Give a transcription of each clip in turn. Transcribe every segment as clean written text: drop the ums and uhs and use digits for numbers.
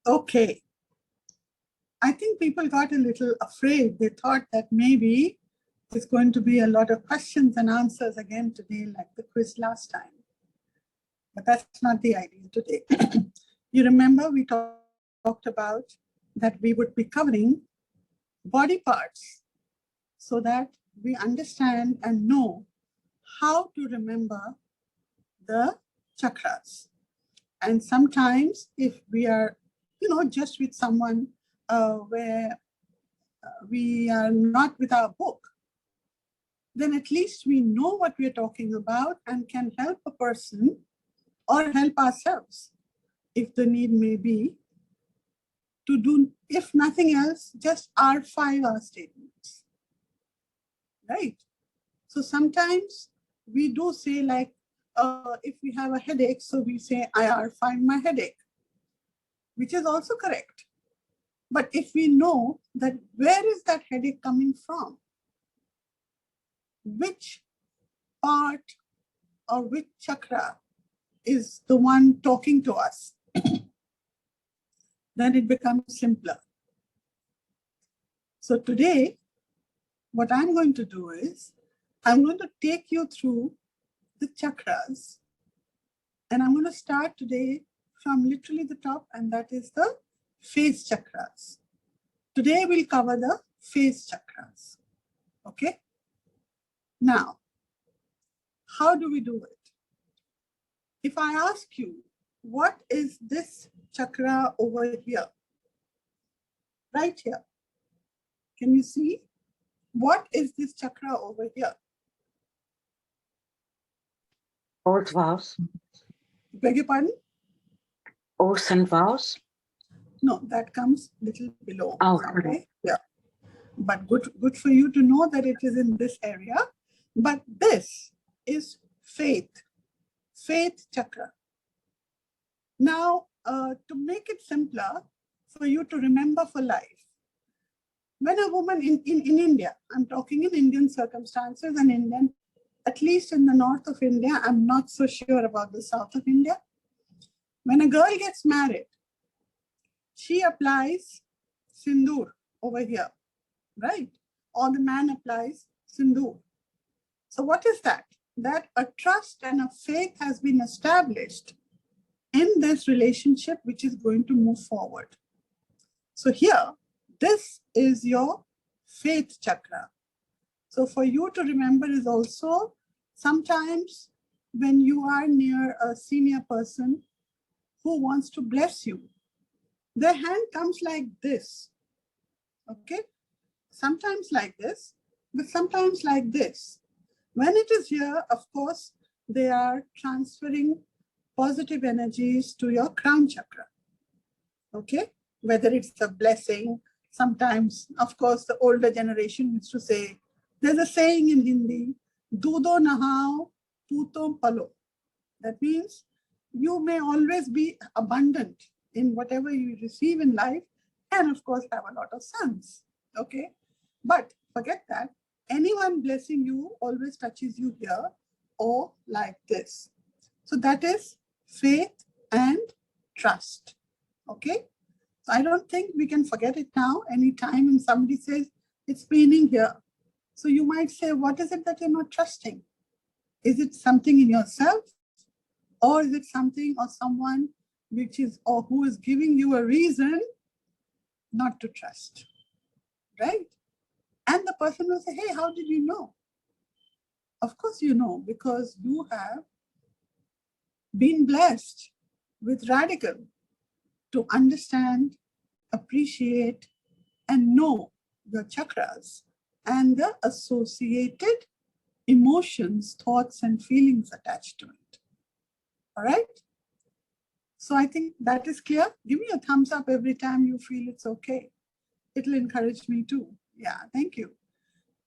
Okay. I think people got a little afraid. They thought that maybe it's going to be a lot of questions and answers again today, like the quiz last time. But that's not the idea today. You remember we talked about that we would be covering body parts so that we understand and know how to remember the chakras. And sometimes if we are, just with someone where we are not with our book, then at least we know what we're talking about and can help a person or help ourselves, if the need may be, to do, if nothing else, just our 5-hour statements, right? So sometimes we do say like, if we have a headache, so we say, I find my headache, which is also correct. But if we know that where is that headache coming from, which part or which chakra is the one talking to us, then it becomes simpler. So today, what I'm going to do is, I'm going to take you through the chakras, and I'm going to start today from literally the top, and that is the face chakras. Today we'll cover the face chakras, okay? Now, how do we do it? If I ask you, what is this chakra over here? Right here. Can you see? What is this chakra over here? Old vows. Beg your pardon? Oaths and vows. No, that comes little below. Oh, okay. Yeah. But good for you to know that it is in this area. But this is faith chakra. Now, to make it simpler for you to remember for life, when a woman in India, I'm talking in Indian circumstances and Indian, at least in the north of India, I'm not so sure about the south of India. When a girl gets married, she applies sindoor over here, right? Or the man applies sindoor. So what is that? That a trust and a faith has been established in this relationship, which is going to move forward. So here, this is your faith chakra. So for you to remember is also sometimes when you are near a senior person who wants to bless you, their hand comes like this, okay? Sometimes like this, but sometimes like this. When it is here, of course, they are transferring positive energies to your crown chakra, okay? Whether it's a blessing, sometimes, of course, the older generation used to say, there's a saying in Hindi, Dudo nahao, puto palo. That means you may always be abundant in whatever you receive in life, and of course have a lot of sons, okay? But forget that. Anyone blessing you always touches you here or like this. So that is faith and trust, okay? So I don't think we can forget it now. Anytime when somebody says it's paining here, so you might say, what is it that you're not trusting? Is it something in yourself? Or is it something or someone which is, or who is giving you a reason not to trust, right? And the person will say, hey, how did you know? Of course you know, because you have been blessed with Redikall to understand, appreciate, and know the chakras and the associated emotions, thoughts, and feelings attached to it. All right? So I think that is clear. Give me a thumbs up every time you feel it's okay. It'll encourage me too. Yeah, thank you.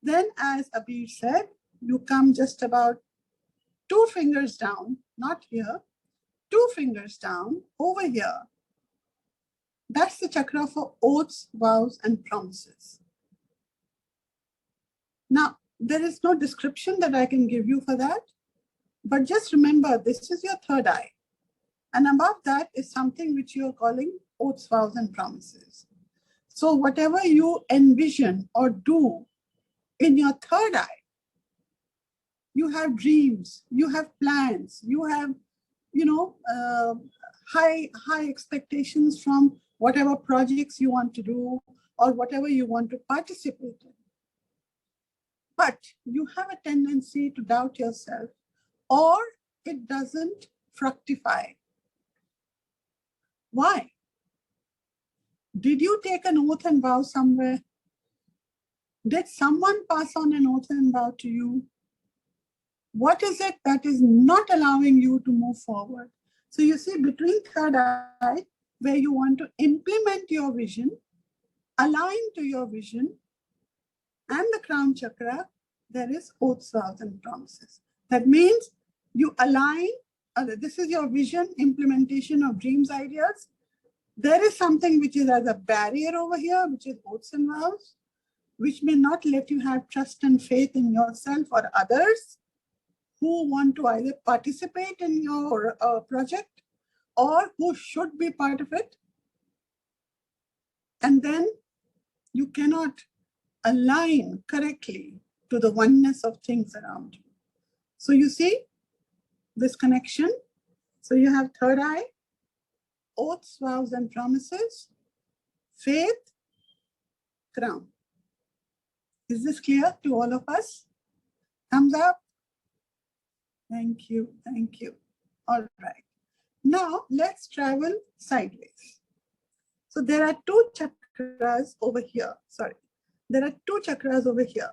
Then, as Abeer said, you come just about 2 fingers down, not here, 2 fingers down over here. That's the chakra for oaths, vows, and promises. Now, there is no description that I can give you for that, but just remember, this is your third eye. And above that is something which you are calling oaths, vows, and promises. So whatever you envision or do in your third eye, you have dreams, you have plans, you have, high expectations from whatever projects you want to do or whatever you want to participate in. But you have a tendency to doubt yourself, or it doesn't fructify. Why? Did you take an oath and vow somewhere? Did someone pass on an oath and vow to you? What is it that is not allowing you to move forward? So you see, between third eye, where you want to implement your vision, align to your vision, and the crown chakra, there is oaths, vows, and promises. That means you align, this is your vision, implementation of dreams, ideas. There is something which is as a barrier over here, which is oaths and vows, which may not let you have trust and faith in yourself or others who want to either participate in your project or who should be part of it. And then you cannot align correctly to the oneness of things around you. So you see this connection. So you have third eye, oaths, vows, and promises, faith, crown. Is this clear to all of us? Thumbs up. Thank you. Thank you. All right. Now let's travel sideways. So there are two chakras over here. Sorry. There are two chakras over here.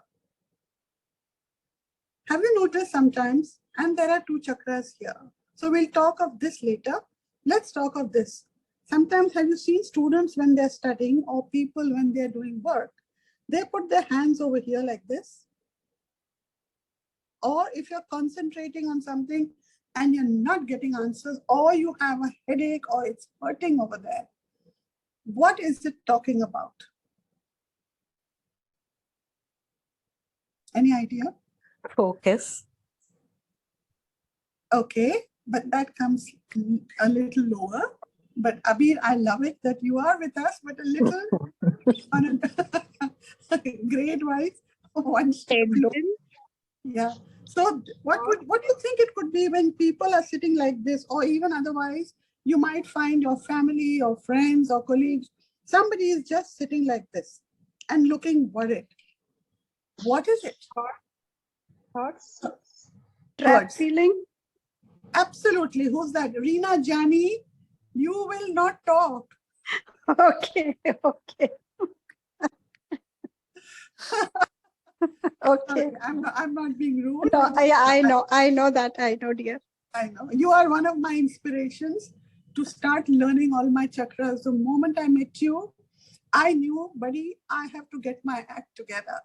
Have you noticed sometimes? And there are two chakras here. So we'll talk of this later. Let's talk of this. Sometimes have you seen students when they're studying or people when they're doing work, they put their hands over here like this? Or if you're concentrating on something and you're not getting answers, or you have a headache or it's hurting over there, what is it talking about? Any idea? Focus. Okay, but that comes a little lower. But Abeer, I love it that you are with us, but a little on a grade-wise, one step low. Yeah. So what do you think it could be when people are sitting like this, or even otherwise, you might find your family or friends or colleagues, somebody is just sitting like this and looking worried. What is it? Thoughts? Trap Feeling? Absolutely. Who's that? Rina Jani, you will not talk. Okay, okay. Okay. I'm not being rude. No, I know that. I know, dear. I know. You are one of my inspirations to start learning all my chakras. The moment I met you, I knew, buddy, I have to get my act together.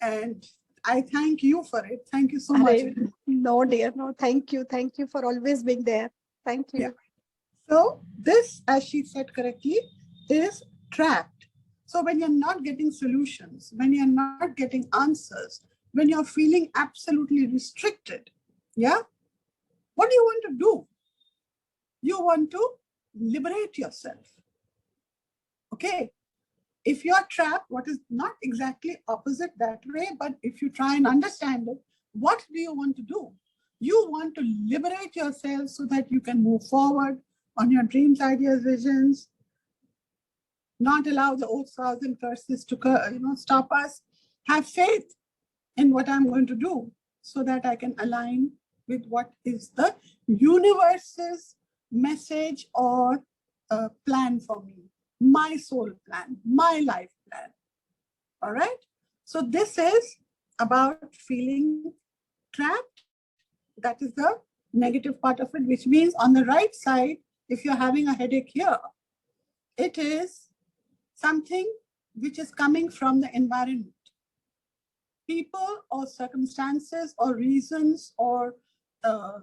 And I thank you for it. Thank you so much. No, dear. No, thank you. Thank you for always being there. Thank you. Yeah. So this, as she said correctly, is trapped. So when you're not getting solutions, when you're not getting answers, when you're feeling absolutely restricted, yeah, what do you want to do? You want to liberate yourself. Okay. If you're trapped, what is not exactly opposite that way, but if you try and understand it, what do you want to do? You want to liberate yourself so that you can move forward on your dreams, ideas, visions, not allow the oaths, vows, and curses to stop us. Have faith in what I'm going to do so that I can align with what is the universe's message or plan for me, my soul plan, my life plan. All right. So this is about feeling trapped. That is the negative part of it, which means on the right side, if you're having a headache here, it is something which is coming from the environment. People or circumstances or reasons or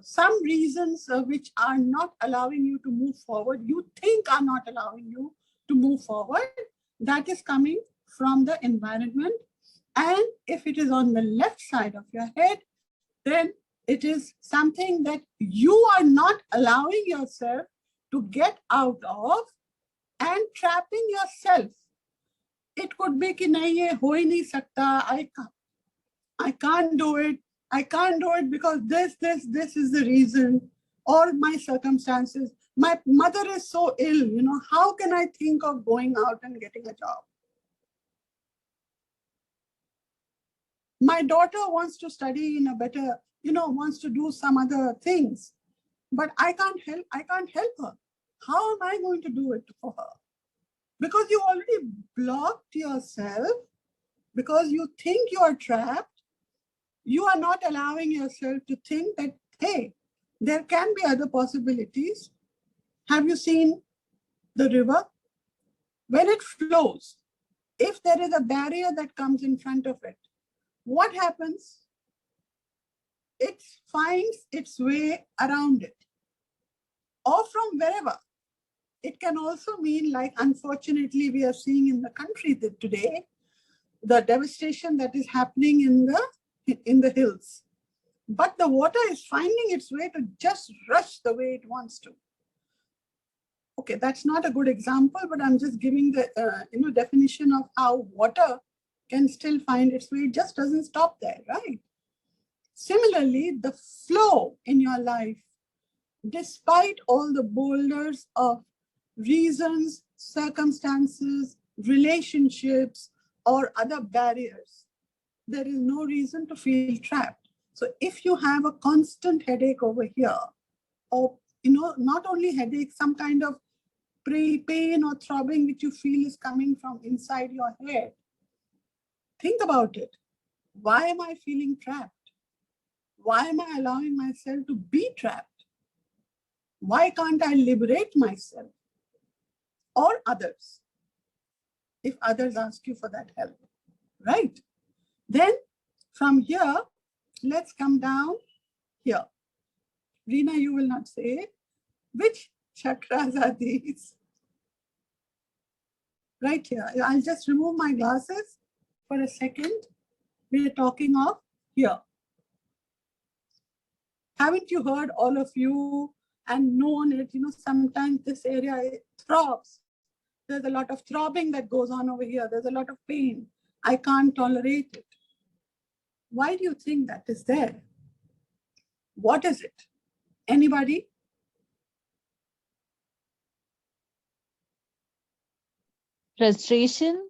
some reasons which are not allowing you to move forward, you think are not allowing you to move forward, that is coming from the environment. And if it is on the left side of your head, then it is something that you are not allowing yourself to get out of and trapping yourself. It could be कि नहीं ये हो ही नहीं सकता, I can't do it. I can't do it because this is the reason, or my circumstances. My mother is so ill, how can I think of going out and getting a job? My daughter wants to study in a better, wants to do some other things, but I can't help her. How am I going to do it for her? Because you already blocked yourself, because you think you are trapped. You are not allowing yourself to think that, hey, there can be other possibilities. Have you seen the river? When it flows, if there is a barrier that comes in front of it, what happens? It finds its way around it, or from wherever. It can also mean, like, unfortunately, we are seeing in the country that today, the devastation that is happening in the hills. But the water is finding its way to just rush the way it wants to. Okay, that's not a good example, but I'm just giving the definition of how water can still find its way. It just doesn't stop there, right? Similarly, the flow in your life, despite all the boulders of reasons, circumstances, relationships, or other barriers, there is no reason to feel trapped. So if you have a constant headache over here, or not only headache, some kind of pain or throbbing which you feel is coming from inside your head, think about it. Why am I feeling trapped? Why am I allowing myself to be trapped? Why can't I liberate myself or others? If others ask you for that help, right? Then from here, let's come down here. Rina, you will not say it. Which chakras are these? Right here. I'll just remove my glasses for a second. We're talking of here. Haven't you heard, all of you, and known it? Sometimes this area throbs. There's a lot of throbbing that goes on over here. There's a lot of pain. I can't tolerate it. Why do you think that is there? What is it? Anybody? Frustration?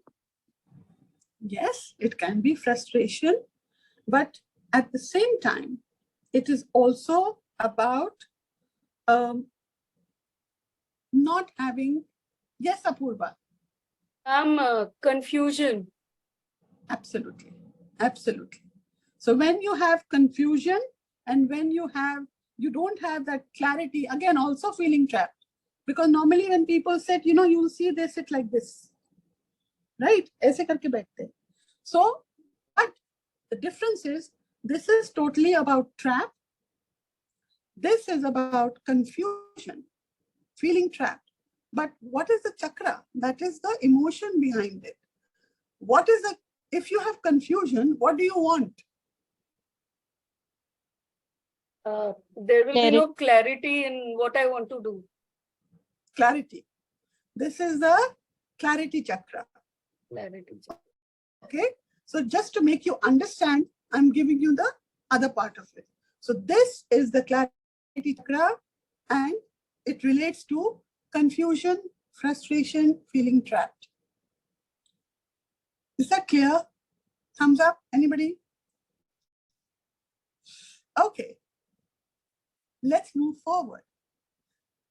Yes, it can be frustration, but at the same time, it is also about not having. Yes, Apurva. Confusion. Absolutely. Absolutely. So when you have confusion and when you don't have that clarity, again, also feeling trapped. Because normally when people sit, you'll see they sit like this. Right? Aise karke baiठte. So, but the difference is, this is totally about trap. This is about confusion, feeling trapped. But what is the chakra? That is the emotion behind it. What is if you have confusion, what do you want? There will be no clarity in what I want to do. Clarity. This is the clarity chakra. Clarity. Okay. So just to make you understand, I'm giving you the other part of it. So this is the clarity chakra, and it relates to confusion, frustration, feeling trapped. Is that clear? Thumbs up, anybody? Okay. Let's move forward.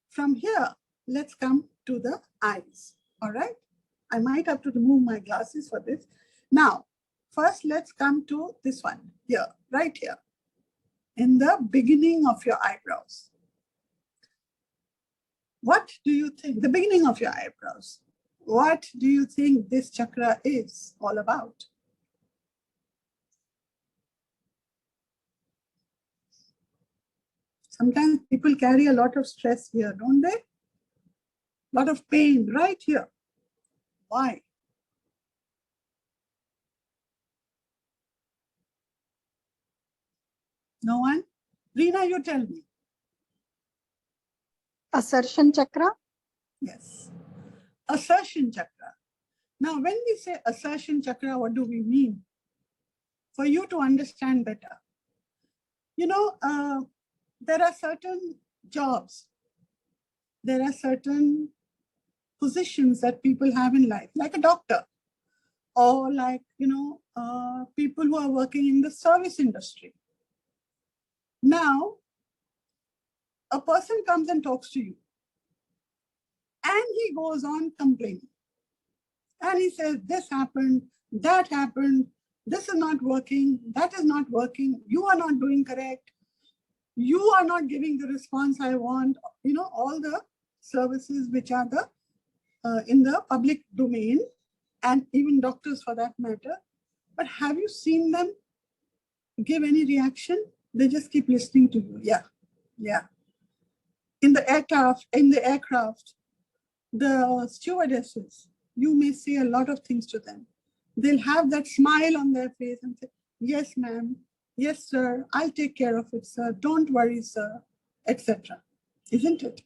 From here, let's come to the eyes. All right. I might have to remove my glasses for this. Now, first, let's come to this one here, right here, in the beginning of your eyebrows. What do you think? The beginning of your eyebrows. What do you think this chakra is all about? Sometimes people carry a lot of stress here, don't they? A lot of pain right here. Why? No one? Rina, you tell me. Assertion chakra. Yes. Assertion chakra. Now, when we say assertion chakra, what do we mean? For you to understand better. You know, there are certain jobs, there are certain positions that people have in life, like a doctor, or like, people who are working in the service industry. Now, a person comes and talks to you, and he goes on complaining. And he says, this happened, that happened, this is not working, that is not working, you are not doing correct, you are not giving the response I want, all the services which are in the public domain, and even doctors for that matter. But have you seen them give any reaction? They just keep listening to you. Yeah. In the aircraft, the stewardesses, you may say a lot of things to them. They'll have that smile on their face and say, yes, ma'am, yes, sir, I'll take care of it, sir, don't worry, sir, etc. Isn't it?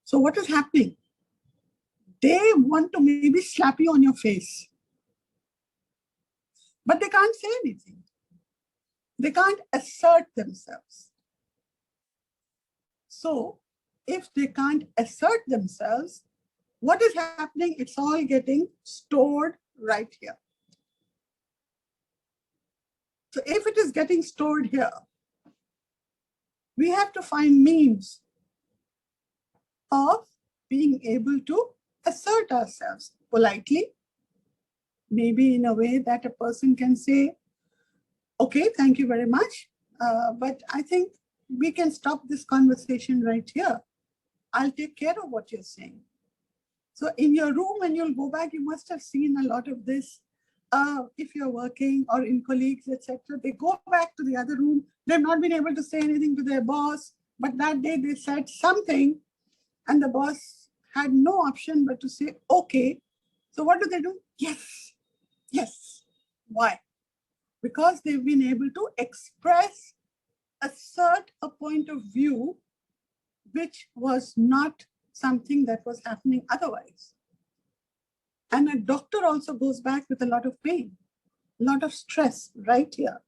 So what is happening? They want to maybe slap you on your face, but they can't say anything. They can't assert themselves. So if they can't assert themselves, what is happening? It's all getting stored right here. So if it is getting stored here, we have to find means of being able to assert ourselves politely, maybe in a way that a person can say, okay, thank you very much, but I think we can stop this conversation right here. I'll take care of what you're saying. So in your room, when you'll go back, you must have seen a lot of this. If you're working or in colleagues, etc., they go back to the other room. They've not been able to say anything to their boss, but that day they said something, and the boss had no option but to say, okay. So what do? Yes. Why? Because they've been able to express, assert a point of view which was not something that was happening otherwise. And a doctor also goes back with a lot of pain, a lot of stress right here,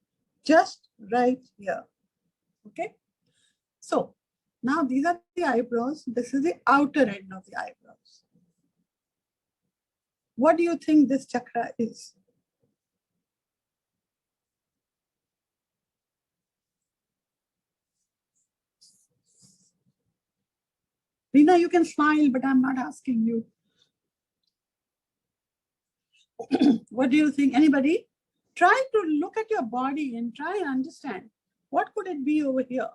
just right here. Okay? So now these are the eyebrows. This is the outer end of the eyebrows. What do you think this chakra is? Rina, you can smile, but I'm not asking you. What do you think? Anybody? Try to look at your body and try and understand. What could it be over here?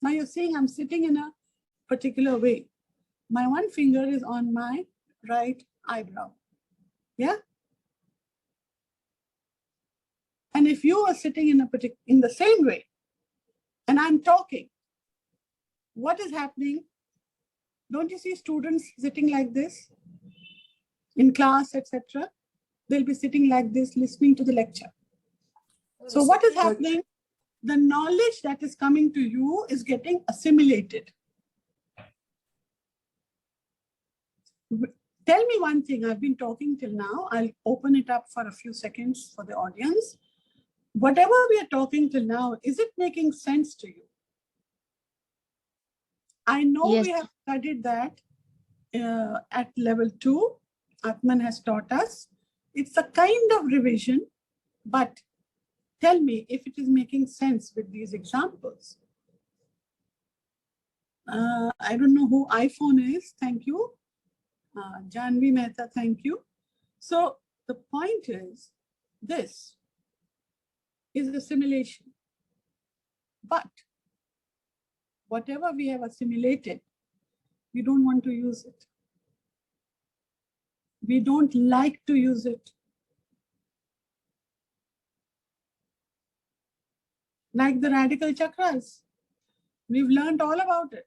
Now you're seeing I'm sitting in a particular way. My one finger is on my right eyebrow. Yeah? And if you are sitting in the same way, and I'm talking, what is happening? Don't you see students sitting like this in class, etc.? They'll be sitting like this, listening to the lecture. So what is happening? The knowledge that is coming to you is getting assimilated. Tell me one thing. I've been talking till now. I'll open it up for a few seconds for the audience. Whatever we are talking till now, is it making sense to you? I know Yes. we have studied that at level 2. Aatmn has taught us. It's a kind of revision, but tell me if it is making sense with these examples. I don't know who iPhone is. Thank you. Janhvi Mehta, thank you. So the point is, this is assimilation. But whatever we have assimilated, we don't want to use it. We don't like to use it. Like the Redikall chakras, we've learned all about it.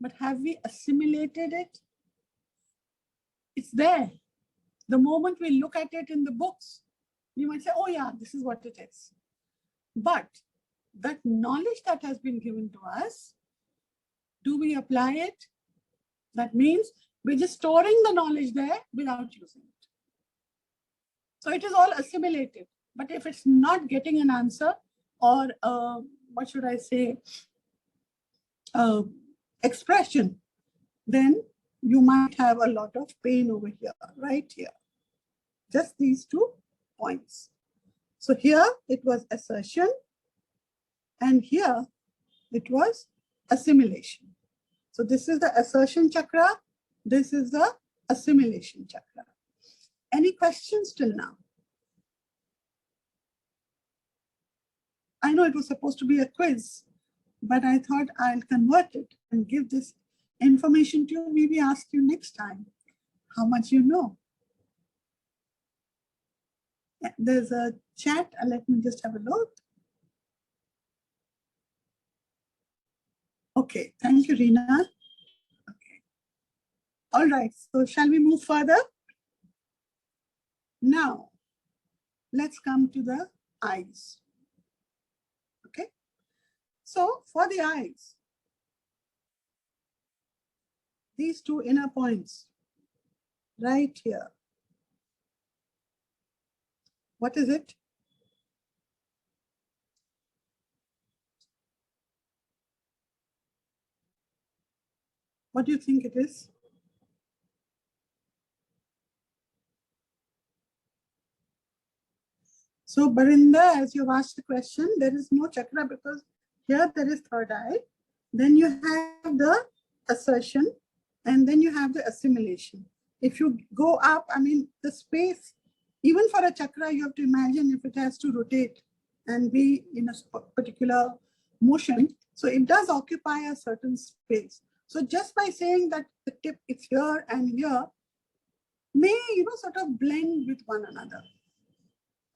But have we assimilated it? It's there. The moment we look at it in the books, we might say, oh yeah, this is what it is. But that knowledge that has been given to us, do we apply it? That means we're just storing the knowledge there without using it. So it is all assimilated. But if it's not getting an answer or what should I say, expression, then you might have a lot of pain over here, right here. Just these 2 points. So here it was assertion, and here it was assimilation. So this is the assertion chakra, this is the assimilation chakra. Any questions till now? I know it was supposed to be a quiz, but I thought I'll convert it and give this information to you, maybe ask you next time how much you know. There's a chat, let me just have a look. Okay, thank you, Rina. Okay. All right, so shall we move further? Now, let's come to the eyes. Okay, so for the eyes, these 2 inner points right here. What is it? What do you think it is? So, Barinda, as you've asked the question, there is no chakra because here there is third eye. Then you have the assertion, and then you have the assimilation. If you go up, I mean, the space, even for a chakra, you have to imagine if it has to rotate and be in a particular motion. So it does occupy a certain space. So just by saying that the tip is here and here, may, sort of blend with one another.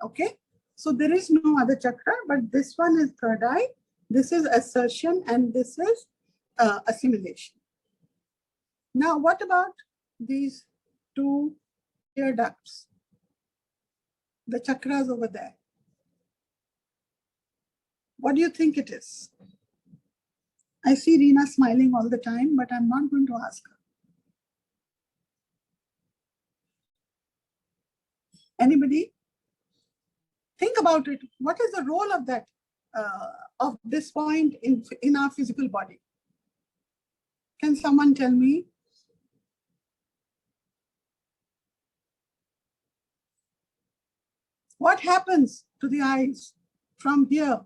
Okay. So there is no other chakra, but this one is third eye. This is assertion and this is assimilation. Now, what about these 2 ear ducts? The chakras over there. What do you think it is? I see Rina smiling all the time, but I'm not going to ask her. Anybody? Think about it. What is the role of that, of this point in our physical body? Can someone tell me? What happens to the eyes from here?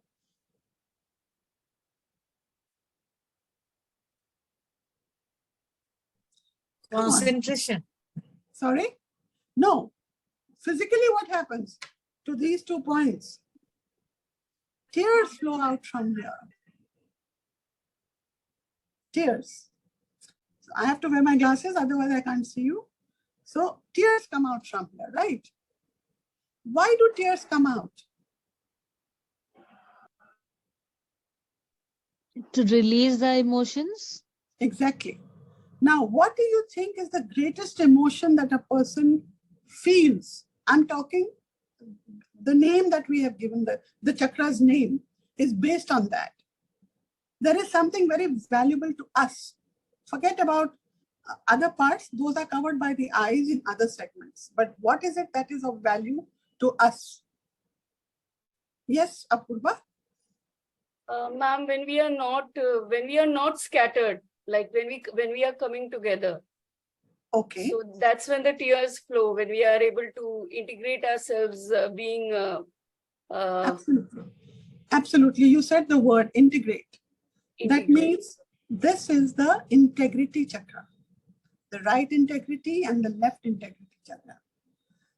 Concentration. Sorry? No. Physically, what happens to these 2 points? Tears flow out from here. Tears. So I have to wear my glasses, otherwise I can't see you. So tears come out from here, right? Why do tears come out? To release the emotions. Exactly. Now, what do you think is the greatest emotion that a person feels? I'm talking, the name that we have given, the chakra's name is based on that. There is something very valuable to us. Forget about other parts, those are covered by the eyes in other segments. But what is it that is of value to us? Yes, Apurva? Ma'am, when we are not scattered, like when we are coming together. Okay. So that's when the tears flow, when we are able to integrate ourselves, being. Absolutely. Absolutely. You said the word integrate. That means this is the integrity chakra, the right integrity and the left integrity chakra.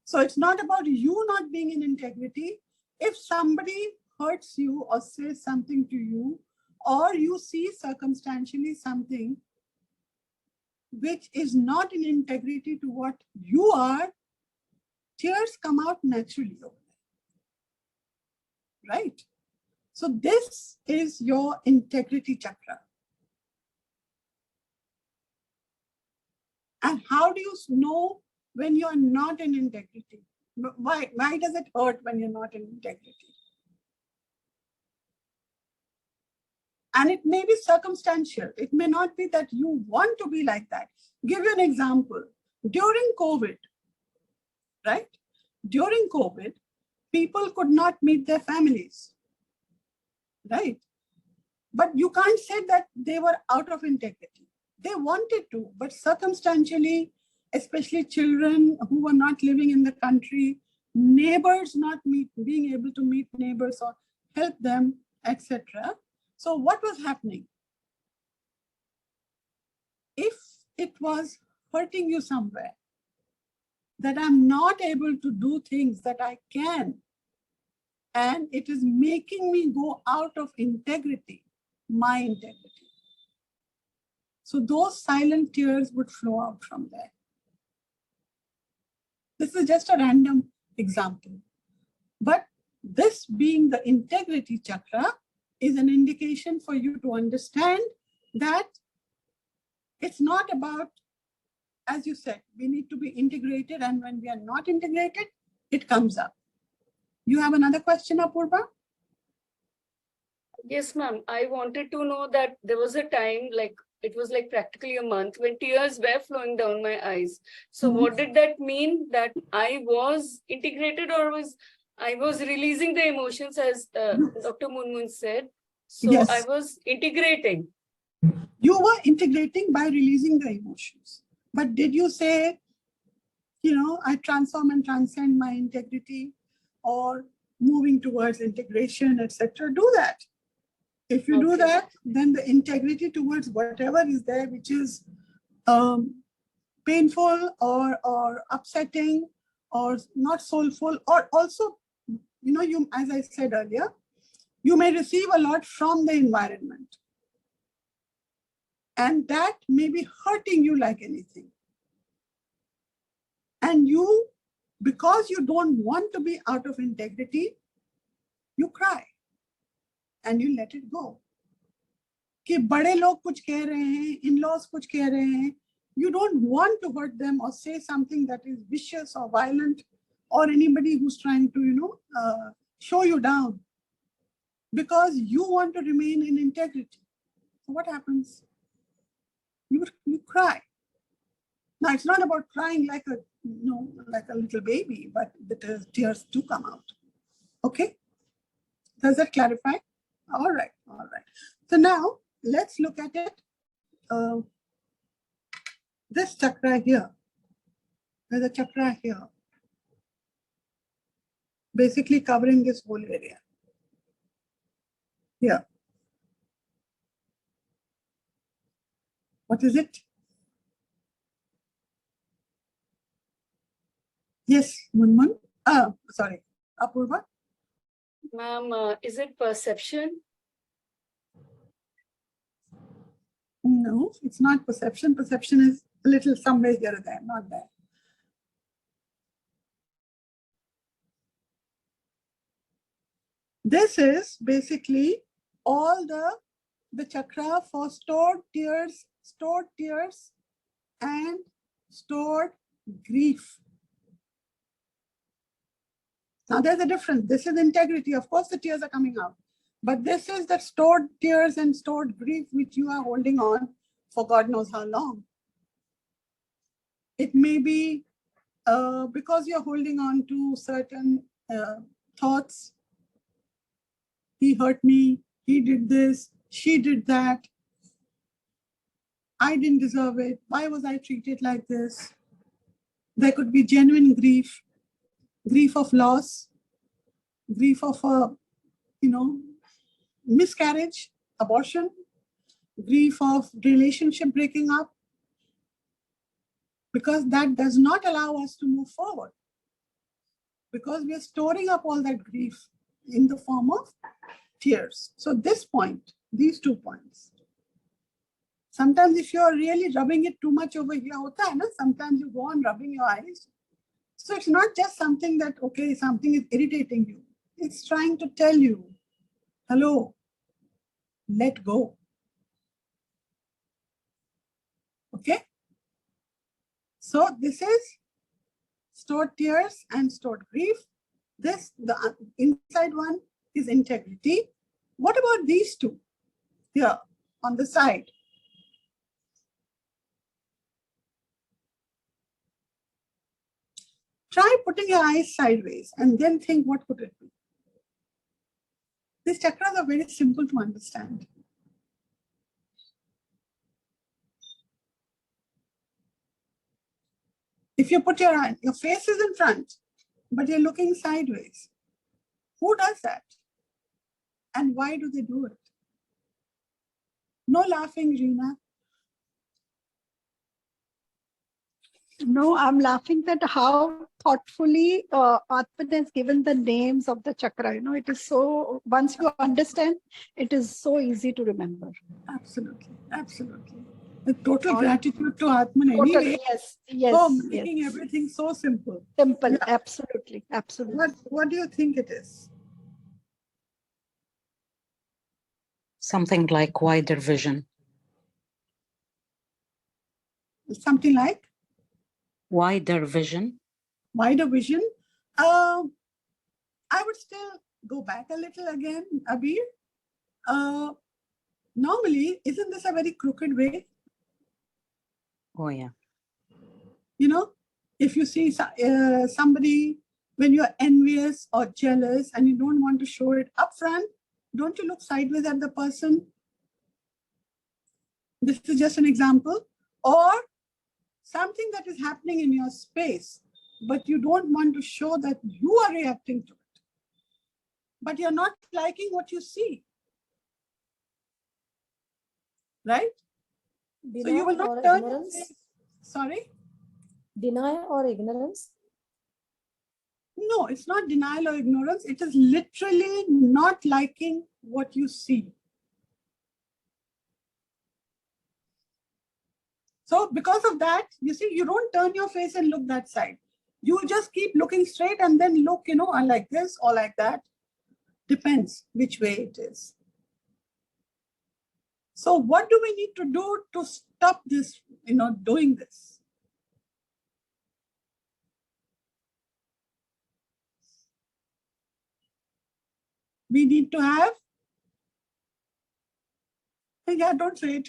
So it's not about you not being in integrity. If somebody hurts you or says something to you, or you see circumstantially something which is not in integrity to what you are, tears come out naturally over there. Right? So this is your integrity chakra. And how do you know when you're not in integrity? Why does it hurt when you're not in integrity? And it may be circumstantial. It may not be that you want to be like that. Give you an example. During COVID, right? During COVID, people could not meet their families, right? But you can't say that they were out of integrity. They wanted to, but circumstantially, especially children who were not living in the country, neighbors not being able to meet neighbors or help them, etc. So what was happening? If it was hurting you somewhere, that I'm not able to do things that I can, and it is making me go out of integrity, my integrity. So those silent tears would flow out from there. This is just a random example. But this being the integrity chakra is an indication for you to understand that it's not about, as you said, we need to be integrated, and when we are not integrated, it comes up. You have another question, Apurva? Yes, ma'am. I wanted to know that there was a time, like it was like practically a month, when tears were flowing down my eyes. So what did that mean? That I was integrated, or I was releasing the emotions, as Dr. Moon said. So Yes. I was integrating. You were integrating by releasing the emotions. But did you say, I transform and transcend my integrity, or moving towards integration, etc.? Do that. If you do that, then the integrity towards whatever is there, which is painful or upsetting or not soulful, or also, you, as I said earlier, you may receive a lot from the environment. And that may be hurting you like anything. And you, because you don't want to be out of integrity, you cry and you let it go. कि बड़े लोग कुछ कह रहे हैं, in-laws कुछ कह रहे हैं, you don't want to hurt them or say something that is vicious or violent, or anybody who's trying to, show you down, because you want to remain in integrity. So what happens? You cry. Now it's not about crying like a little baby, but the tears do come out. Okay? Does that clarify? All right. So now let's look at it. This chakra here. There's a chakra here, basically covering this whole area. Here. What is it? Yes, Munmun. Sorry, Apurva. Ma'am, is it perception? No, it's not perception. Perception is a little somewhere here or there, not there. This is basically all the chakra for stored tears and stored grief. Now there's a difference. This is integrity. Of course, the tears are coming out. But this is the stored tears and stored grief which you are holding on for God knows how long. It may be because you're holding on to certain thoughts. He hurt me, he did this, she did that. I didn't deserve it. Why was I treated like this? There could be genuine grief, grief of loss, grief of miscarriage, abortion, grief of relationship breaking up, because that does not allow us to move forward, because we are storing up all that grief in the form of tears. So this point, these 2 points. Sometimes if you're really rubbing it too much over here, sometimes you go on rubbing your eyes. So it's not just something that, okay, something is irritating you. It's trying to tell you, hello, let go. Okay? So this is stored tears and stored grief. This, the inside one, is integrity. What about these two? here on the side. Try putting your eyes sideways and then think, what could it be? These chakras are very simple to understand. If you put your face is in front, but you're looking sideways, who does that? And why do they do it? No laughing, Rina. No, I'm laughing at how thoughtfully Aatmn has given the names of the chakra. You know, it is so, once you understand, it is so easy to remember. Absolutely, absolutely. With total gratitude to Aatmn Totally, anyway. yes, For yes, making yes. everything so simple. Simple, Yeah. absolutely, absolutely. What do you think it is? Something like wider vision. Something like Wider vision. wider vision. I would still go back a little again, Abeer. Normally, isn't this a very crooked way? Oh, yeah. You know, if you see somebody, when you're envious or jealous and you don't want to show it up front, don't you look sideways at the person? This is just an example. Or something that is happening in your space, but you don't want to show that you are reacting to it. But you're not liking what you see. Right? So you will not turn your face. Sorry? Denial or ignorance? No, it's not denial or ignorance. It is literally not liking what you see. So because of that, you see, you don't turn your face and look that side. You just keep looking straight and then look, you know, like this or like that. Depends which way it is. So what do we need to do to stop this, you know, doing this? We need to have, yeah, don't say it.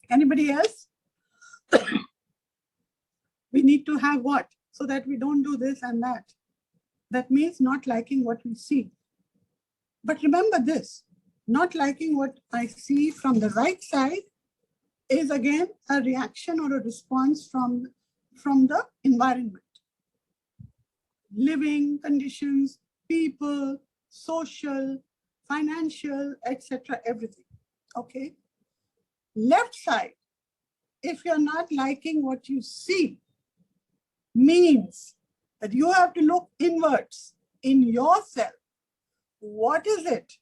Anybody else? We need to have what? So that we don't do this and that. That means not liking what we see. But remember this, not liking what I see from the right side is again a reaction or a response from the environment. Living conditions, people, social, financial, etc., everything. Okay. Left side, if you're not liking what you see, means that you have to look inwards in yourself. What is it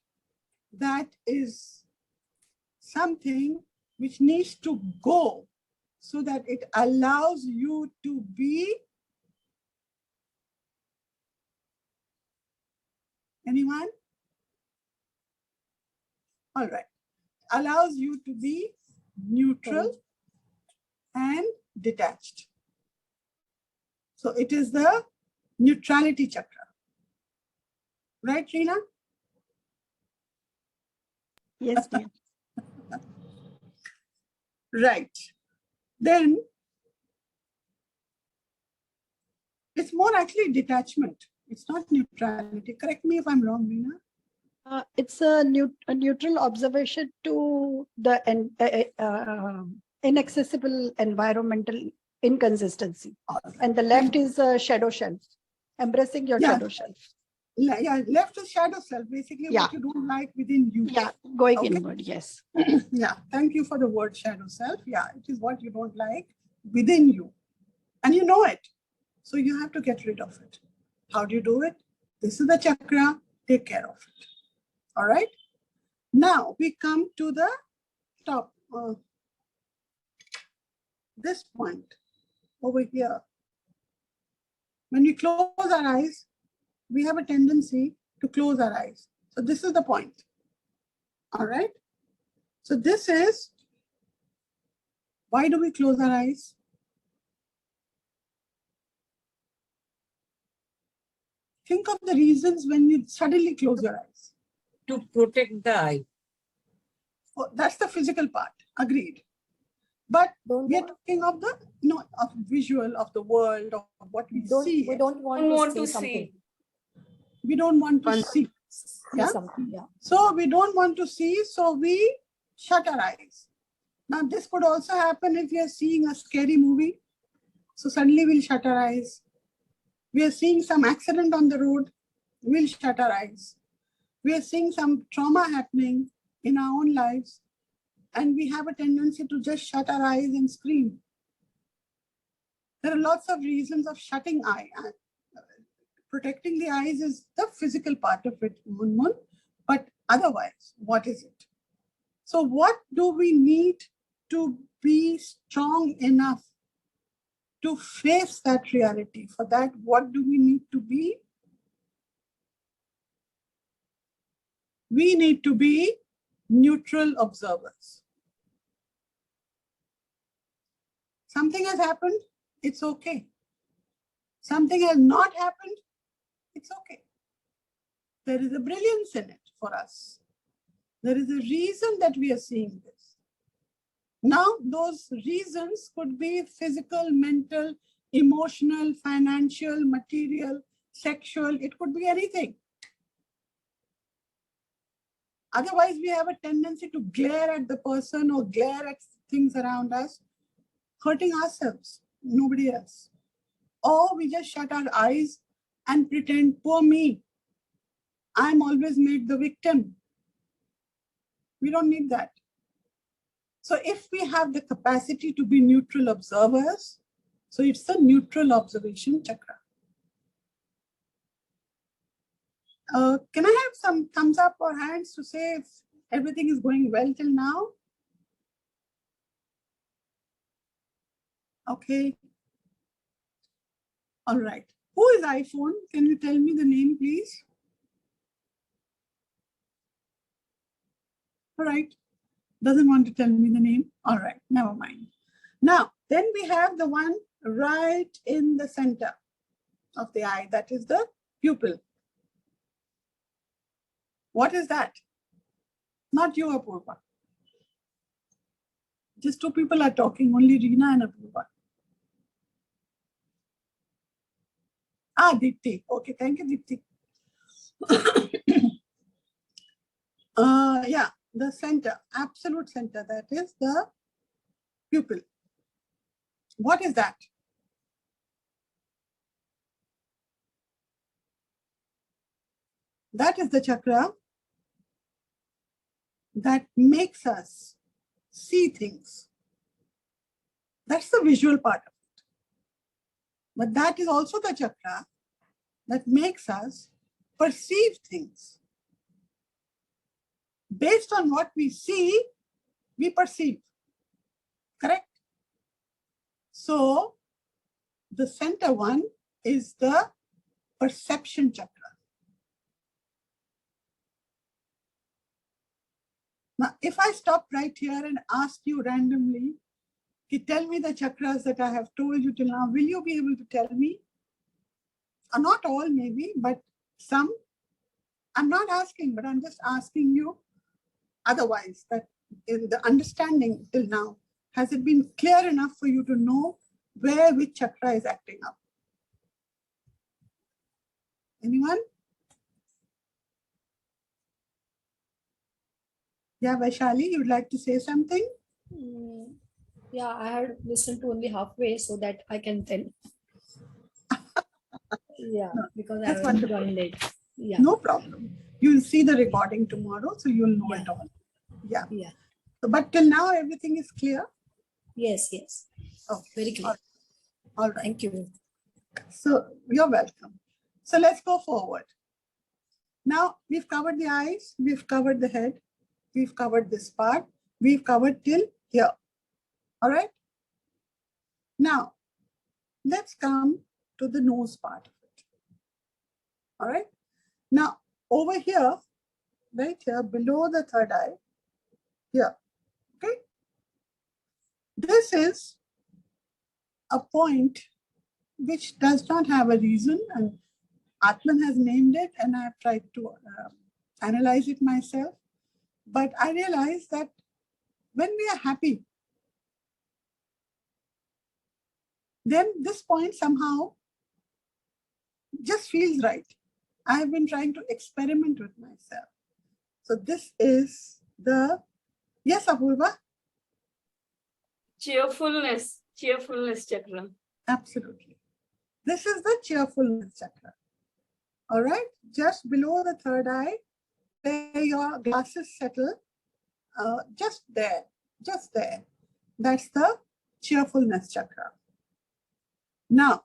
that is something which needs to go so that it allows you to be? Anyone? All right. Allows you to be neutral and detached. So it is the neutrality chakra. Right, Rina? Yes, dear. Right. Then it's more actually detachment. It's not neutrality. Correct me if I'm wrong, Rina. It's a neutral observation to the inaccessible environmental inconsistency. Right. And the left is a shadow self, embracing your shadow self. Yeah, left is shadow self, basically what you don't like within you. Yeah, going inward, yes. Yeah, thank you for the word shadow self. Yeah, it is what you don't like within you. And you know it. So you have to get rid of it. How do you do it? This is the chakra. Take care of it. All right. Now we come to the top. This point over here. When we close our eyes, we have a tendency to close our eyes. So this is the point. All right. So this is, why do we close our eyes? Think of the reasons when you suddenly close your eyes. To protect the eye. Oh, that's the physical part. Agreed. But Don't we are want, talking of the of visual of the world, of what we see. we don't want Don't to want say to something. see. We don't want to see. See Yeah? something. Yeah. So we don't want to see, so we shut our eyes. Now this could also happen if we are seeing a scary movie. So suddenly we'll shut our eyes. We are seeing some accident on the road, we'll shut our eyes. We are seeing some trauma happening in our own lives, and we have a tendency to just shut our eyes and scream. There are lots of reasons of shutting eye. Protecting the eyes is the physical part of it, Munmun, but otherwise, what is it? So what do we need to be strong enough to face that reality? For that, what do we need to be? We need to be neutral observers. Something has happened, it's okay. Something has not happened, it's okay. There is a brilliance in it for us. There is a reason that we are seeing this. Now, those reasons could be physical, mental, emotional, financial, material, sexual, it could be anything. Otherwise, we have a tendency to glare at the person or glare at things around us, hurting ourselves, nobody else. Or we just shut our eyes and pretend, poor me, I'm always made the victim. We don't need that. So if we have the capacity to be neutral observers, so it's the neutral observation chakra. Can I have some thumbs up or hands to say if everything is going well till now? Okay. All right. Who is iPhone? Can you tell me the name, please? All right. Doesn't want to tell me the name. All right. Never mind. Now, then we have the one right in the center of the eye. That is the pupil. What is that? Not you, Apurva. Just two people are talking, only Rina and Apurva. Ah, Dipti. Okay, thank you, Dipti. Yeah, the center, absolute center, that is the pupil. What is that? That is the chakra that makes us see things. That's the visual part of it. But that is also the chakra that makes us perceive things. Based on what we see, we perceive. Correct? So, the center one is the perception chakra. Now, if I stop right here and ask you randomly, tell me the chakras that I have told you till now, will you be able to tell me? Or not all maybe, but some. I'm not asking, but I'm just asking you otherwise, that in the understanding till now, has it been clear enough for you to know where which chakra is acting up? Anyone? Yeah, Vaishali, you'd like to say something? Yeah, I had listened to only halfway so that I can tell. Yeah, No, because I that's haven't wonderful. joined it. Yeah. No problem. You'll see the recording tomorrow, so you'll know Yeah. it all. Yeah. Yeah. So, but till now, everything is clear? Yes, yes. Okay. Very clear. All right. Thank you. So you're welcome. So let's go forward. Now we've covered the eyes, we've covered the head, we've covered this part, we've covered till here. All right. Now let's come to the nose part of it. All right. Now over here, right here below the third eye, here. Okay. This is a point which does not have a reason, and Aatmn has named it, and I have tried to analyze it myself. But I realized that when we are happy, then this point somehow just feels right. I have been trying to experiment with myself. So this is the, yes, Apurva? Cheerfulness chakra. Absolutely. This is the cheerfulness chakra. All right, just below the third eye, where your glasses settle, just there. That's the cheerfulness chakra. Now,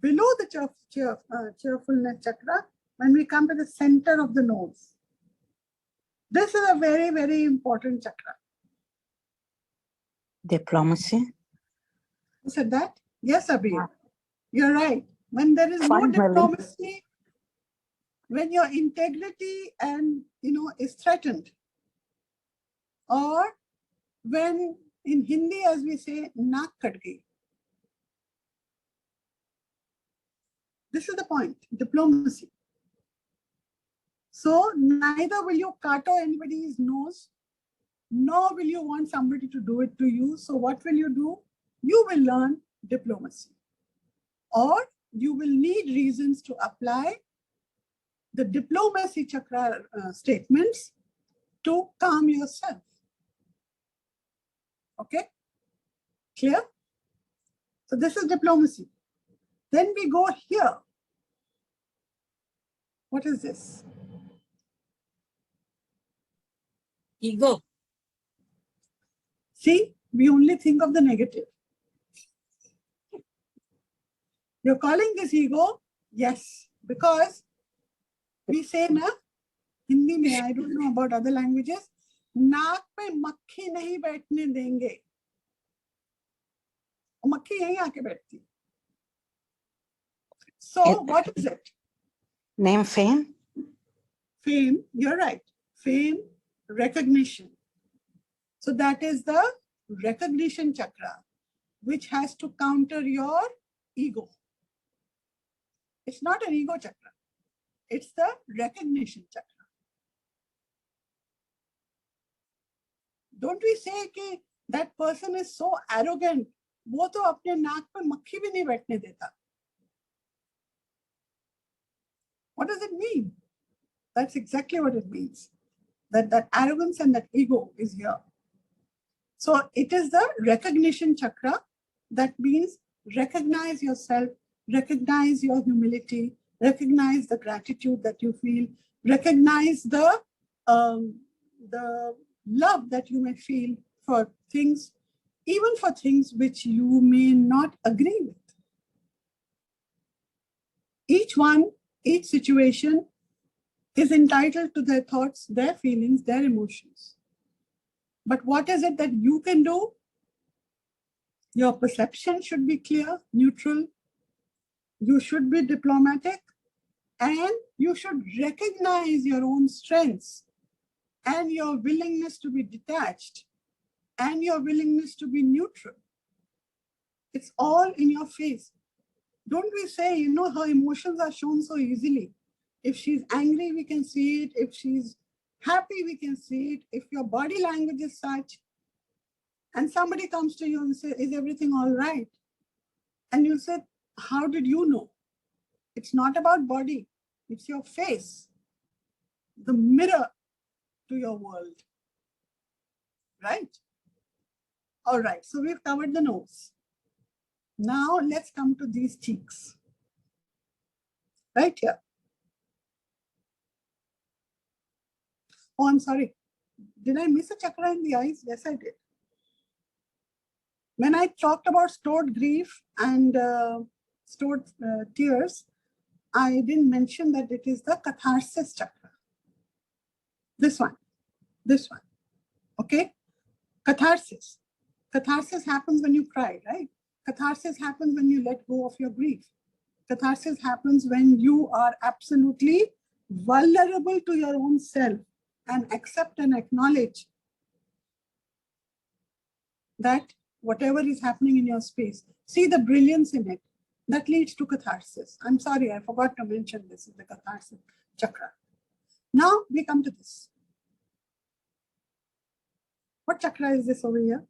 below the cheerfulness chakra, when we come to the center of the nose, this is a very, very important chakra. Diplomacy. Who said that? Yes, Abeer. You're right. When there is no Finally. diplomacy, when your integrity and is threatened, or when in Hindi, as we say, naak kat gayi. This is the point, diplomacy. So neither will you cut anybody's nose, nor will you want somebody to do it to you. So what will you do? You will learn diplomacy. Or you will need reasons to apply the diplomacy chakra statements to calm yourself. Okay? Clear? So this is diplomacy. Then we go here. What is this? Ego. See, we only think of the negative. You're calling this ego? Yes, because we say na, Hindi mein, I don't know about other languages, naak pe makhi nahi baithne denge. Makhi yahi aake baithti. So what is it? Name fame. Fame, you're right. Fame, recognition. So that is the recognition chakra, which has to counter your ego. It's not an ego chakra. It's the recognition chakra. Don't we say कि that person is so arrogant, वो तो अपने नाक पर मक्खी भी नहीं बैठने देता. What does it mean? That's exactly what it means. That arrogance and that ego is here. So it is the recognition chakra. That means recognize yourself, recognize your humility, recognize the gratitude that you feel, recognize the love that you may feel for things, even for things which you may not agree with. Each situation is entitled to their thoughts, their feelings, their emotions. But what is it that you can do? Your perception should be clear, neutral. You should be diplomatic, and you should recognize your own strengths and your willingness to be detached and your willingness to be neutral. It's all in your face. Don't we say, her emotions are shown so easily. If she's angry, we can see it. If she's happy, we can see it. If your body language is such, and somebody comes to you and says, is everything all right? And you say, how did you know? It's not about body. It's your face, the mirror to your world. Right? All right, so we've covered the nose. Now let's come to these cheeks. Right here. Oh, I'm sorry. Did I miss a chakra in the eyes? Yes, I did. When I talked about stored grief and stored tears, I didn't mention that it is the catharsis chakra. This one. Okay? Catharsis. Catharsis happens when you cry, right? Catharsis happens when you let go of your grief. Catharsis happens when you are absolutely vulnerable to your own self and accept and acknowledge that whatever is happening in your space, see the brilliance in it. That leads to catharsis. I'm sorry, I forgot to mention this is the catharsis chakra. Now we come to this. What chakra is this over here?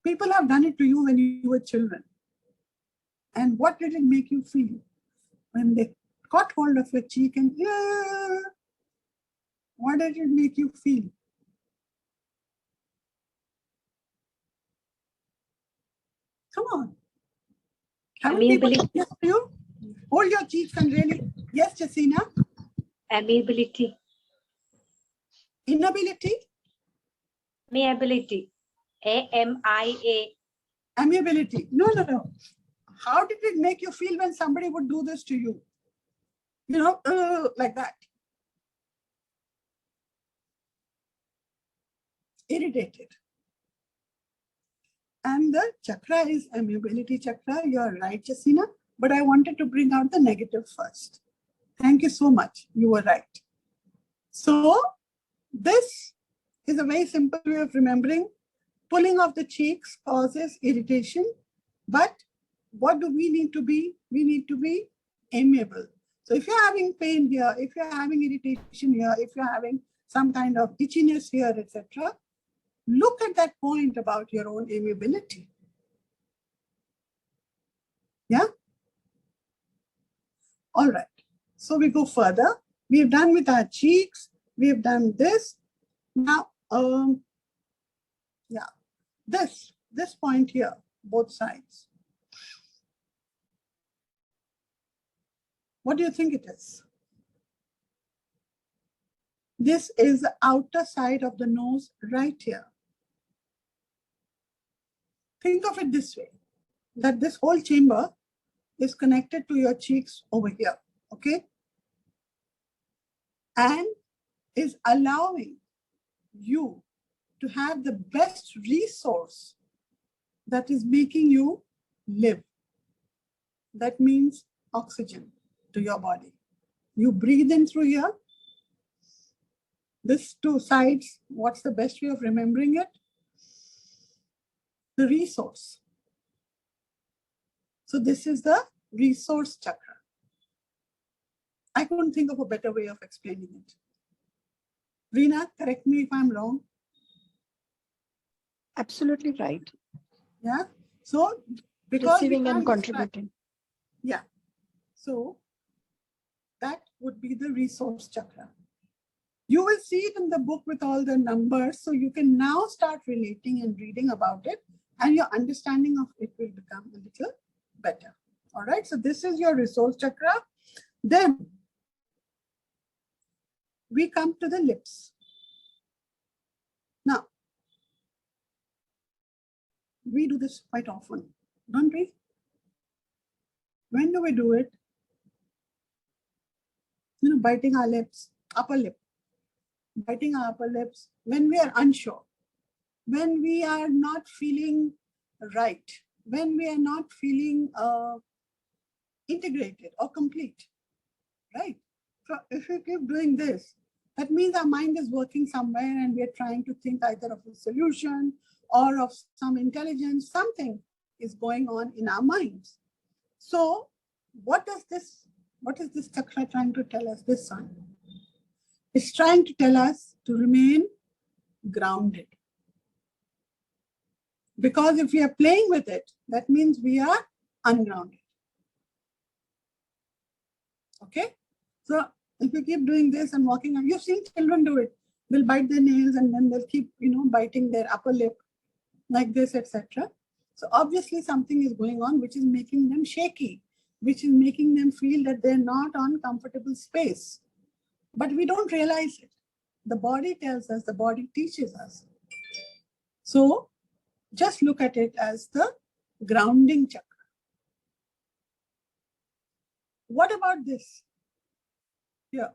People have done it to you when you were children. And what did it make you feel when they caught hold of your cheek and what did it make you feel? Come on. Haven't people done this to you? Hold your cheeks and really. Yes, Jaseena? Amiability. Inability? Amiability. A-M-I-A. Amiability. No. How did it make you feel when somebody would do this to you? You know, like that. Irritated. And the chakra is amiability chakra. You're right, Jaseena. But I wanted to bring out the negative first. Thank you so much. You were right. So this is a very simple way of remembering. Pulling of the cheeks causes irritation. But what do we need to be? We need to be amiable. So if you're having pain here, if you're having irritation here, if you're having some kind of itchiness here, etc., look at that point about your own amiability. Yeah? All right. So we go further. We have done with our cheeks. We have done this. Now, this point here, both sides. What do you think it is? This is the outer side of the nose right here. Think of it this way, that this whole chamber is connected to your cheeks over here, okay? And is allowing you to have the best resource that is making you live. That means oxygen to your body. You breathe in through here. These two sides, what's the best way of remembering it? The resource. So this is the resource chakra. I couldn't think of a better way of explaining it. Rina, correct me if I'm wrong. Absolutely right. Yeah. So because Receiving and contributing. Yeah. So that would be the resource chakra. You will see it in the book with all the numbers. So you can now start relating and reading about it, and your understanding of it will become a little better. All right. So this is your resource chakra. Then we come to the lips. Now, we do this quite often, don't we? When do we do it? You know, biting our lips, upper lip. Biting our upper lips when we are unsure, when we are not feeling right, when we are not feeling integrated or complete, right? So if we keep doing this, that means our mind is working somewhere and we are trying to think either of a solution or of some intelligence. Something is going on in our minds. So what is this chakra trying to tell us, this one? It's trying to tell us to remain grounded. Because if we are playing with it, that means we are ungrounded. Okay? So if you keep doing this and walking, you've seen children do it. They'll bite their nails and then they'll keep, biting their upper lip like this, etc. So obviously something is going on which is making them shaky, which is making them feel that they're not on comfortable space. But we don't realize it. The body tells us, the body teaches us. So just look at it as the grounding chakra. What about this? Here.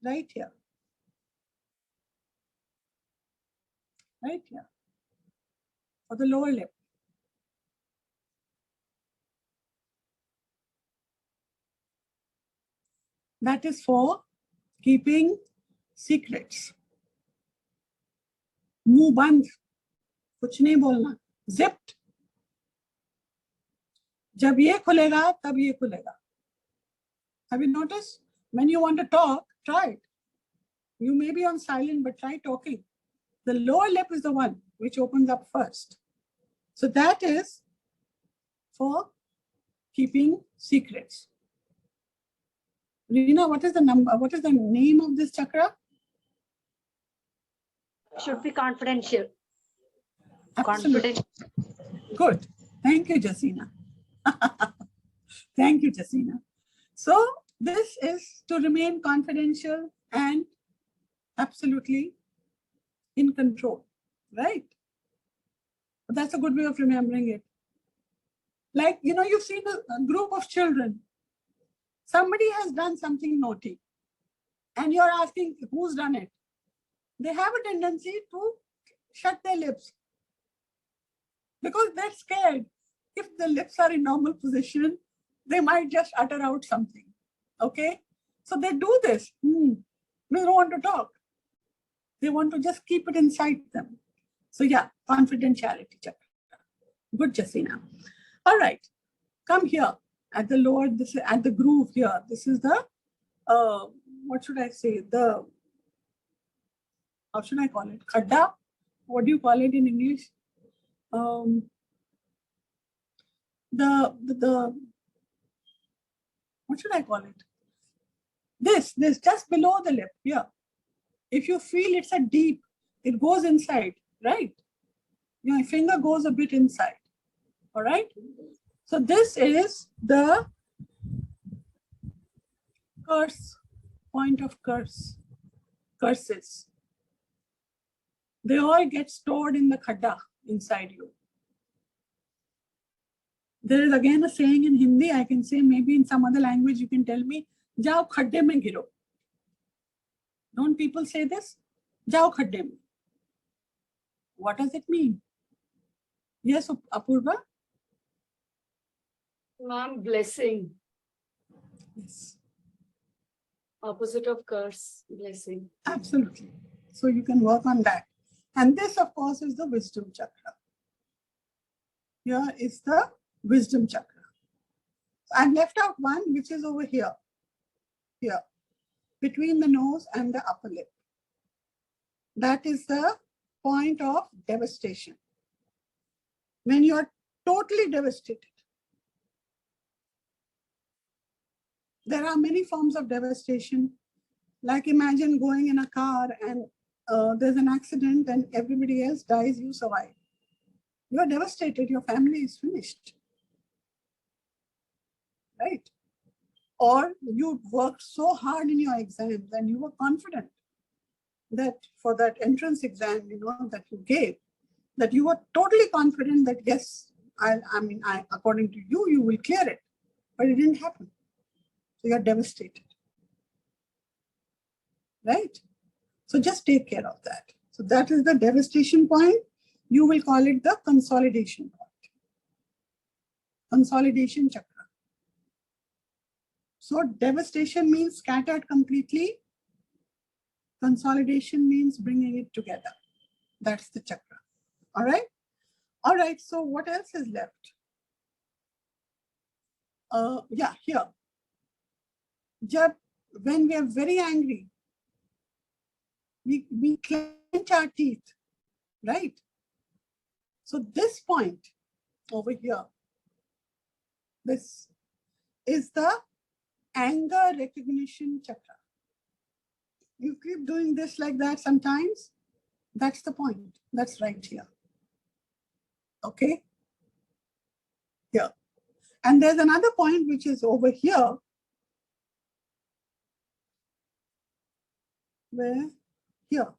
Right here. Right here. For the lower lip. That is for keeping secrets. मुंह बंद, कुछ नहीं बोलना, zipped. जब ये खुलेगा तब ये खुलेगा. Have you noticed? When you want to talk, try it. You may be on silent, but try talking. The lower lip is the one which opens up first. So that is for keeping secrets. Rina, what is the number? What is the name of this chakra? Should be confidential. Absolutely. Confident. Good. Thank you, Jaseena. Thank you, Jaseena. So this is to remain confidential and absolutely in control, right? That's a good way of remembering it. Like, you know, you've seen a group of children. Somebody has done something naughty and you're asking who's done it. They have a tendency to shut their lips because they're scared. If the lips are in normal position, they might just utter out something. Okay? So they do this. They don't want to talk. They want to just keep it inside them. So yeah, confidentiality chakra. Good, Jaseena. All right. Come here at the lower, this is at the groove here. This is the, what should I say? The, how should I call it? Khadda? What do you call it in English? What should I call it? This just below the lip here. If you feel it's a deep, it goes inside, right? Your finger goes a bit inside. All right. So this is the curse, point of curse, curses. They all get stored in the khadda inside you. There is again a saying in Hindi, I can say maybe in some other language you can tell me, Jao khadde mein giro. Don't people say this? Jao khadde mein. What does it mean? Yes, Apurva? Ma'am, blessing. Yes. Opposite of curse, blessing. Absolutely. So you can work on that. And this, of course, is the wisdom chakra. Here is the wisdom chakra. I've left out one, which is over here. Here. Between the nose and the upper lip. That is the point of devastation. When you are totally devastated. There are many forms of devastation. Like imagine going in a car and there's an accident and everybody else dies, you survive. You're devastated, your family is finished. Right? Or you worked so hard in your exams and you were confident that for that entrance exam, you know, that you gave, that you were totally confident that yes, according to you, you will clear it. But it didn't happen. So you're devastated. Right? So just take care of that. So that is the devastation point. You will call it the consolidation point. Consolidation chakra. So devastation means scattered completely. Consolidation means bringing it together. That's the chakra. All right? All right, so what else is left? Yeah, here. When we are very angry, we clench our teeth, right? So this point over here, this is the anger recognition chakra. You keep doing this like that sometimes, that's the point. That's right here. Okay? Here. And there's another point which is over here, where here,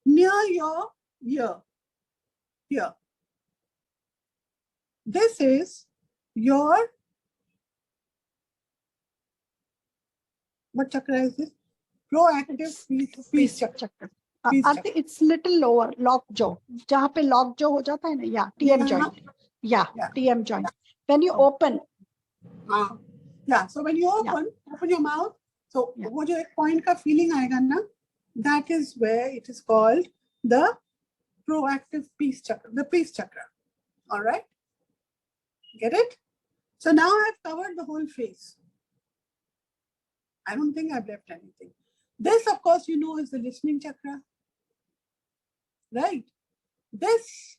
near your ear, here. This is your, what chakra is this? Proactive peace chakra. Peace I chakra. think it's little lower, lock jaw. जहाँ पे lock jaw हो जाता है ना, yeah, TM joint. Yeah, TM joint. When you open. Yeah, so when you open your mouth, so वो जो एक point का feeling आएगा ना, that is where it is called the proactive peace chakra, the peace chakra. All right? Get it? So now I've covered the whole face. I don't think I've left anything. This, of course, you know, is the listening chakra, right? This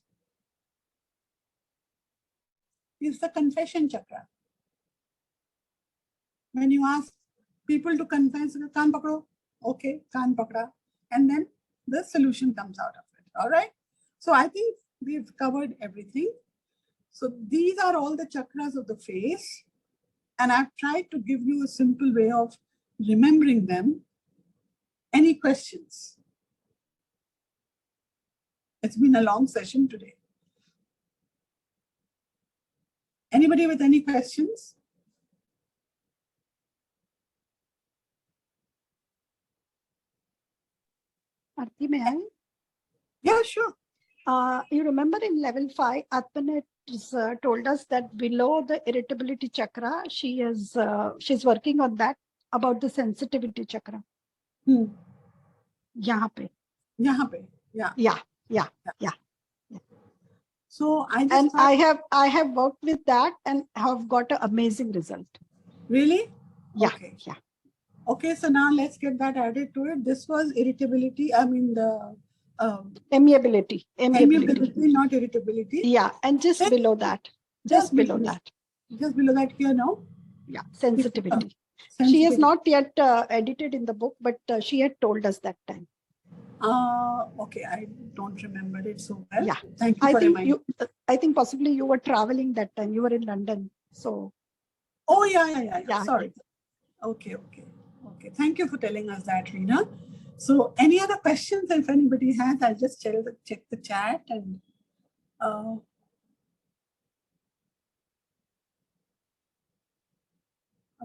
is the confession chakra. When you ask people to confess, kaan pakdo, okay, kaan pakda, and then the solution comes out of it. All right. So I think we've covered everything. So these are all the chakras of the face, and I've tried to give you a simple way of remembering them. Any questions? It's been a long session today. Anybody with any questions? Arati, may I? Yeah, sure. You remember in level 5, Aatmn has told us that below the irritability chakra, she's working on that, about the sensitivity chakra. Yahan pe. Yeah. Yeah. So I just And thought, I have worked with that and have got an amazing result. really? Yeah. Okay. Yeah. Okay, so now let's get that added to it. This was irritability. I mean the Amiability. amiability, not irritability. Yeah. And just Yes. below that. Just below that. Just below that here now. Yeah. Sensitivity. She Sensitivity. has not yet edited in the book, but she had told us that time. Okay, I don't remember it so well. Yeah. Thank you for reminding. I think possibly you were traveling that time. You were in London. So. Oh, yeah. Yeah. Sorry. Okay. Thank you for telling us that, Rina. So any other questions, if anybody has, I'll just check the chat and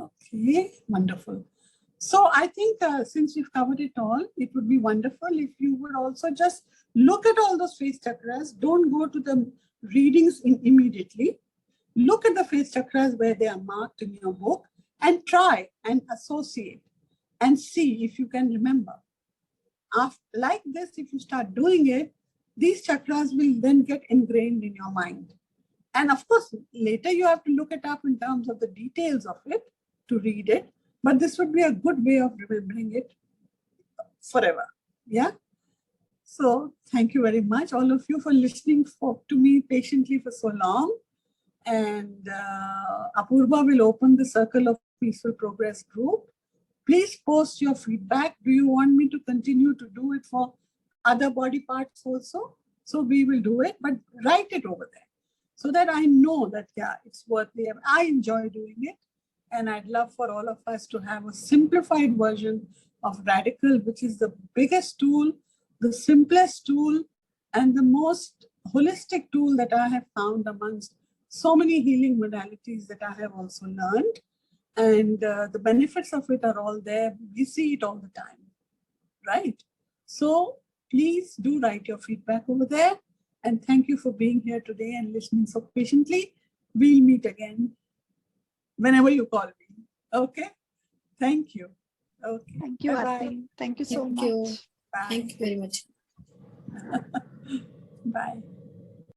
okay, wonderful. So I think since we've covered it all, it would be wonderful if you would also just look at all those face chakras. Don't go to the readings immediately. Look at the face chakras where they are marked in your book and try and associate and see if you can remember. Like this, if you start doing it, these chakras will then get ingrained in your mind. And of course, later you have to look it up in terms of the details of it to read it. But this would be a good way of remembering it forever. Yeah. So thank you very much, all of you, for listening to me patiently for so long. And Apurva will open the Circle of Peaceful Progress group. Please post your feedback. Do you want me to continue to do it for other body parts also? So we will do it, but write it over there so that I know that, yeah, it's worth it. I enjoy doing it. And I'd love for all of us to have a simplified version of Redikall, which is the biggest tool, the simplest tool, and the most holistic tool that I have found amongst so many healing modalities that I have also learned. And the benefits of it are all there. We see it all the time, right? So please do write your feedback over there. And thank you for being here today and listening so patiently. We'll meet again whenever you call me. Okay? Thank you. Okay. Thank you, Bye-bye. Arati. Thank you so Thank much. you. Bye. Thank you very much. Bye.